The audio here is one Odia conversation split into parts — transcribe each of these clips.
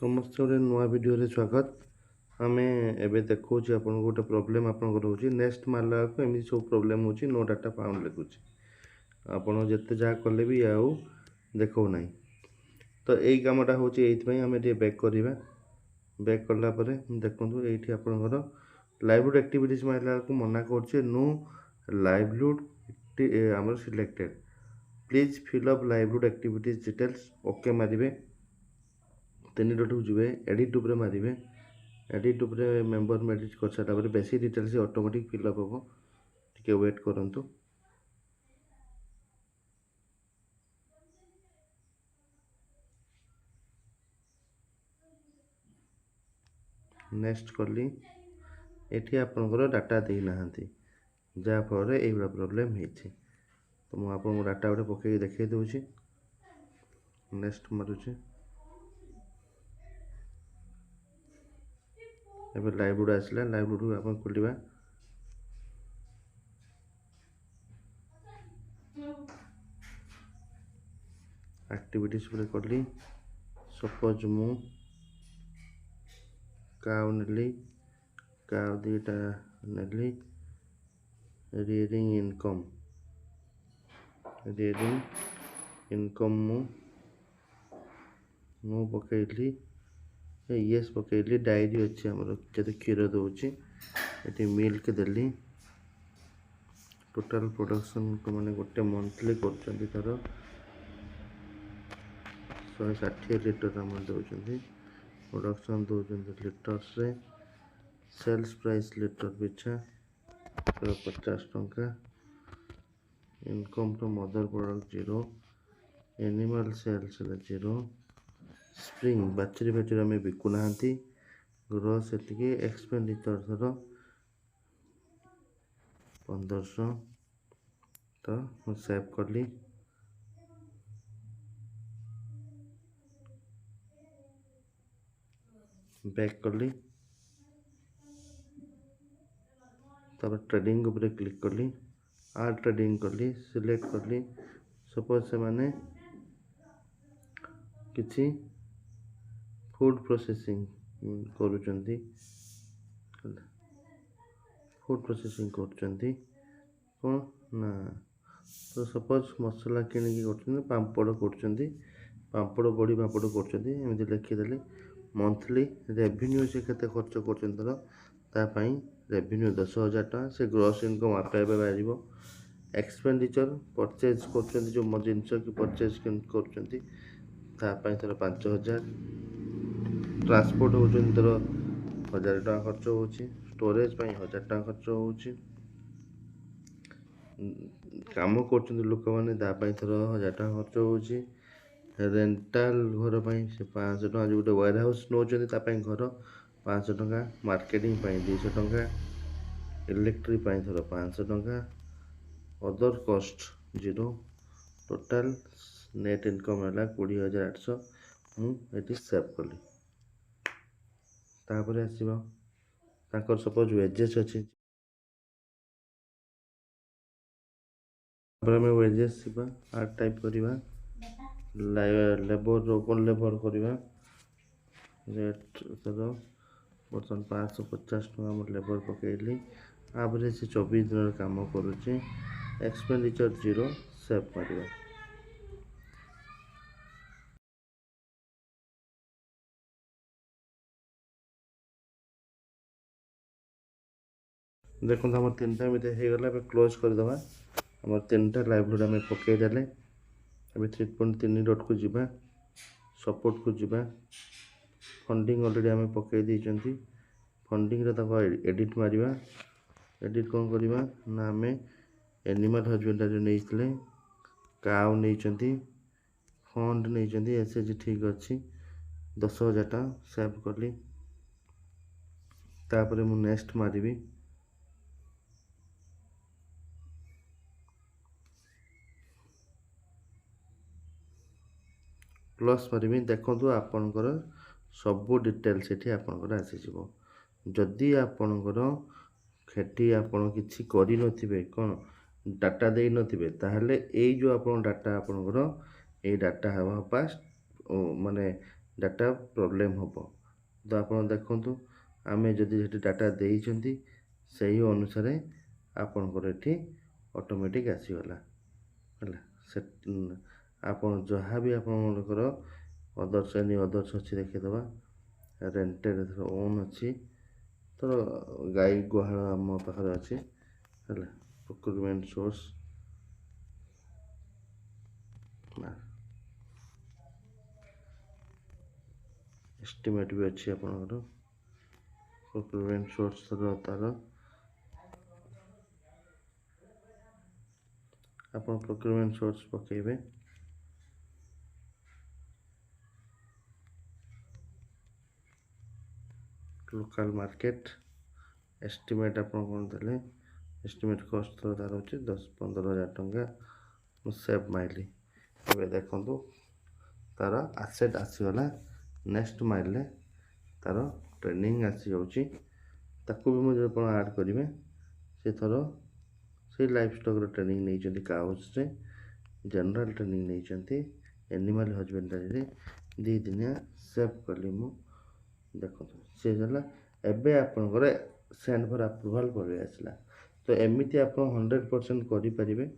ସମସ୍ତେ ଗୋଟେ ନୂଆ ଭିଡ଼ିଓରେ ସ୍ୱାଗତ। ଆମେ ଏବେ ଦେଖାଉଛି ଆପଣଙ୍କୁ ଗୋଟେ ପ୍ରୋବ୍ଲେମ୍ ଆପଣଙ୍କର ହେଉଛି। ନେକ୍ସଟ ମାରିଲା ବେଳକୁ ଏମିତି ସବୁ ପ୍ରୋବ୍ଲେମ୍ ହେଉଛି, ନୋ ଡାଟା ଫାଉଣ୍ଡ ଲେଖୁଛି। ଆପଣ ଯେତେ ଯାହା କଲେ ବି ଆଉ ଦେଖାଉନାହିଁ। ତ ଏଇ କାମଟା ହେଉଛି ଏଇଥିପାଇଁ। ଆମେ ଟିକେ ବ୍ୟାକ୍ କରିବା। ବ୍ୟାକ୍ କଲା ପରେ ଦେଖନ୍ତୁ ଏଇଠି ଆପଣଙ୍କର ଲାଇଭଲିହୁଡ୍ ଆକ୍ଟିଭିଟିଜ୍ ମାରିଲା ବେଳକୁ ମନା କରୁଛି ନୋ ଲାଇଭଲିହୁଡ୍ ଆମର selected, please fill up livelihood activities details. Okay ମାରିବେ। ତିନି ଡଟ୍କୁ ଯିବେ, ଏଡ଼ିଟ୍ ଉପରେ ମାରିବେ। ଏଡ଼ିଟ୍ ଉପରେ ମେମ୍ବର ଏଡ଼ିଟ୍ କରିସାରିଲା ପରେ ବେଶୀ ଡିଟେଲ୍ସ ଅଟୋମେଟିକ୍ ଫିଲ୍ଅପ୍ ହେବ। ଟିକେ ୱେଟ୍ କରନ୍ତୁ। ନେକ୍ସଟ କଲି। ଏଠି ଆପଣଙ୍କର ଡାଟା ଦେଇନାହାନ୍ତି, ଯାହାଫଳରେ ଏଇଭଳିଆ ପ୍ରୋବ୍ଲେମ୍ ହେଇଛି। ତ ମୁଁ ଆପଣଙ୍କୁ ଡାଟା ଗୋଟେ ପକାଇକି ଦେଖାଇ ଦେଉଛି। ନେକ୍ସଟ ମାରୁଛି। ଏବେ ଲାଇଭଲିହୁଡ୍ ଆସିଲା। ଲାଇଭଲିହୁଡ୍ ଆପଣ ଖୋଲିବା। ଆକ୍ଟିଭିଟିଜ୍ ଉପରେ କଲି। ସପୋଜ ମୁଁ କାଉ ନେଲି, କାଉ ଦୁଇଟା ନେଲି। ରିଡ଼ିଂ ଇନକମ୍, ରିଡ଼ିଂ ଇନକମ୍ ମୁଁ ପକାଇଲି ୟେସ୍ ପକାଇଲି। ଡାଏରୀ ଅଛି ଆମର, ଯଦି କ୍ଷୀର ଦେଉଛି। ଏଠି ମିଲ୍କ ଦେଲି। ଟୋଟାଲ୍ ପ୍ରୋଡକ୍ସନ୍ ମାନେ ଗୋଟେ ମନ୍ଥଲି କରୁଛନ୍ତି ତାର 160 ଲିଟର ଆମର ଦେଉଛନ୍ତି। ପ୍ରୋଡକ୍ସନ୍ ଦେଉଛନ୍ତି ଲିଟର୍ସରେ। ସେଲ୍ସ ପ୍ରାଇସ୍ ଲିଟର ପିଛା 50 ଟଙ୍କା। ଇନକମ୍ ଟୁ ମଦର ପ୍ରଡ଼କ୍ଟ 0। ଏନିମାଲ୍ ସେଲ୍ସ ହେଲା 0। ସ୍ପ୍ରିଙ୍ଗ ବାଛୁରୀ ଫାଛୁରୀ ଆମେ ବିକୁନାହାନ୍ତି। ଗ୍ରସ୍ ଏତିକି। ଏକ୍ସପେଣ୍ଡିଚର ଧର 1500। ତ ମୁଁ ସେଭ୍ କଲି। ବ୍ୟାକ୍ କଲି। ତାପରେ ଟ୍ରେଡିଂ ଉପରେ କ୍ଲିକ୍ କଲି। ଆଡ୍ ଟ୍ରେଡିଂ କଲି, ସିଲେକ୍ଟ କଲି। ସପୋଜ ସେମାନେ କିଛି ଫୁଡ୍ ପ୍ରୋସେସିଂ କରୁଛନ୍ତି, ଫୁଡ୍ ପ୍ରୋସେସିଂ କରୁଛନ୍ତି କ'ଣ ନା, ତ ସପୋଜ ମସଲା କିଣିକି କରୁଛନ୍ତି, ପାମ୍ପଡ଼ କରୁଛନ୍ତି, ପାମ୍ପଡ଼ ବଡ଼ି ପାମ୍ପଡ଼ କରୁଛନ୍ତି। ଏମିତି ଲେଖିଦେଲି। ମନ୍ଥଲି ରେଭିନ୍ୟୁ ସେ କେତେ ଖର୍ଚ୍ଚ କରୁଛନ୍ତି ଧର, ତା ପାଇଁ ରେଭିନ୍ୟୁ 10,000 ଟଙ୍କା। ସେ ଗ୍ରସ୍ ଇନକମ୍ ଆପେ ଆପେ ବାହାରିବ। ଏକ୍ସପେଣ୍ଡିଚର ପରଚେଜ୍ କରୁଛନ୍ତି, ଯେଉଁ ଜିନିଷ କି ପରଚେଜ୍ କରୁଛନ୍ତି, ତା ପାଇଁ ଧର 5,000। ଟ୍ରାନ୍ସପୋର୍ଟ ହେଉଛନ୍ତି ଧର 1,000 ଟଙ୍କା ଖର୍ଚ୍ଚ ହେଉଛି। ଷ୍ଟୋରେଜ୍ ପାଇଁ 1,000 ଟଙ୍କା ଖର୍ଚ୍ଚ ହେଉଛି। କାମ କରୁଛନ୍ତି ଲୋକମାନେ, ତା ପାଇଁ ଧର 1,000 ଟଙ୍କା ଖର୍ଚ୍ଚ ହେଉଛି। ରେଣ୍ଟାଲ ଘର ପାଇଁ ସେ 500 ଟଙ୍କା। ଯେଉଁ ଗୋଟେ ୱେୟାର ହାଉସ୍ ନେଉଛନ୍ତି ତା ପାଇଁ ଘର 500 ଟଙ୍କା। ମାର୍କେଟିଂ ପାଇଁ 200 ଟଙ୍କା। ଇଲେକ୍ଟ୍ରି ପାଇଁ ଧର 500 ଟଙ୍କା। ଅଦର କଷ୍ଟ 0। ଟୋଟାଲ ନେଟ୍ ଇନକମ୍ ହେଲା 20,800। ମୁଁ ଏଠି ସେଭ୍ କଲି। ତାପରେ ଆସିବ ତାଙ୍କର ସପୋଜ ୱେଜେସ୍ ଅଛି। ତାପରେ ଆମେ ୱେଜେସ୍ ଯିବା, ଆଡ୍ ଟାଇପ୍ କରିବା। ଲେବର ଓପନ୍ ଲେବର କରିବା। ରେଟ୍ ଧର ବର୍ତ୍ତମାନ 550 ଟଙ୍କା ମୁଁ ଲେବର ପକାଇଲି। ଆଭରେଜ 24 ଦିନରେ କାମ କରୁଛି। ଏକ୍ସପେଣ୍ଡିଚର 0। ସେଭ୍ କରିବା। ଦେଖନ୍ତୁ ଆମର 3ଟା ଏମିତି ହେଇଗଲା। ଏବେ କ୍ଲୋଜ୍ କରିଦେବା। ଆମର 3ଟା ଲାଇଭଲିହୁଡ୍ ଆମେ ପକାଇଦେଲେ। ଏବେ 3.3 ଡଟ୍କୁ ଯିବା, ସପୋର୍ଟକୁ ଯିବା। ଫଣ୍ଡିଂ ଅଲରେଡ଼ି ଆମେ ପକାଇ ଦେଇଛନ୍ତି। ଫଣ୍ଡିଂରେ ତାକୁ ଏଡ଼ିଟ୍ ମାରିବା। ଏଡ଼ିଟ୍ କ'ଣ କରିବା ନା, ଆମେ ଏନିମାଲ୍ ହଜବେଣ୍ଡାରୀ ନେଇଥିଲେ, କାଉ ନେଇଛନ୍ତି, ଫଣ୍ଡ ନେଇଛନ୍ତି, ଏସ୍ଏଚ୍ ଠିକ୍ ଅଛି। 10,000 ଟଙ୍କା ସେଭ୍ କଲି। ତାପରେ ମୁଁ ନେକ୍ସଟ ମାରିବି। ପ୍ଲସ୍ ମାରିବି। ଦେଖନ୍ତୁ ଆପଣଙ୍କର ସବୁ ଡିଟେଲ୍ସ ଏଠି ଆପଣଙ୍କର ଆସିଯିବ। ଯଦି ଆପଣଙ୍କର ସେଠି ଆପଣ କିଛି କରିନଥିବେ, କ'ଣ ଡାଟା ଦେଇନଥିବେ, ତାହେଲେ ଏଇ ଯେଉଁ ଆପଣଙ୍କ ଡାଟା ଆପଣଙ୍କର, ଏଇ ଡାଟା ହେବା ପାଷ୍ଟ ମାନେ डाटा प्रोब्लेम हम तो आप देखु आम जदि डाटा देइछंती सही अनुसार आपणकर ये ऑटोमेटिक आसीगला है से आपन जहाँ भी आपणकर अदर्स एनी अदर्स अच्छी देखीदबा रेंटेड ओन अच्छी तो गाई गुहाल आम पाखे अच्छे है प्रोक्योरमेंट सोर्स एस्टिमेट भी अच्छी आपणकर प्रोक्योरमेंट सोर्स तार आप प्रोक्योरमेंट सोर्स पकेबे लोकल मार्केट एस्टिमेट आप देले एस्टिमेट कॉस्ट तार हो 10-15,000 टंका सेव माइली ए देखो तार आसेट आसीगला नेक्स्ट माइल तार ट्रेनिंग आसी जाऊँगी ताकू भी मुझे आप आड करेंगे से थर से लाइफ स्टॉक ट्रेनिंग नहीं काउस रे जनरल ट्रेनिंग नहीं एनिमल हजबेंडरी दी दिनिया सेव कली मु देखो सी है एबे आपनकर सेंड फॉर अप्रूवल पड़े आसला तो एमती आप 100% करें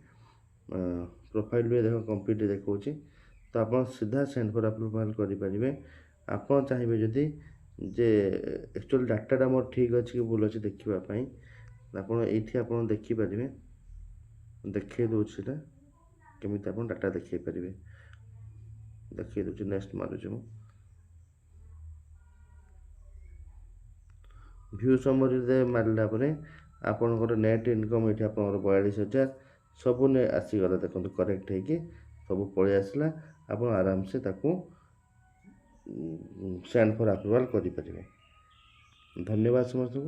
प्रोफाइल भी देख कंप्लीट देखा तो आप सीधा सेंड फॉर अप्रूवल करेंगे आप चाहिए जदि जे एक्चुअल डाटा मोर ठीक अच्छे कि भूल अच्छे देखापी आप देखिपारे देखे दूसरा केमी आप डाटा देखे पारे देखे दूसरी नेक्स्ट मारूँ मु व्यू समरी मारला आपंकर नेट इनकम ये आप 42,000 सबू ने आसीगला देखो करेक्ट है सब पलि आसला आप आराम से सेंड फॉर अप्रूवल करें। धन्यवाद समस्त को।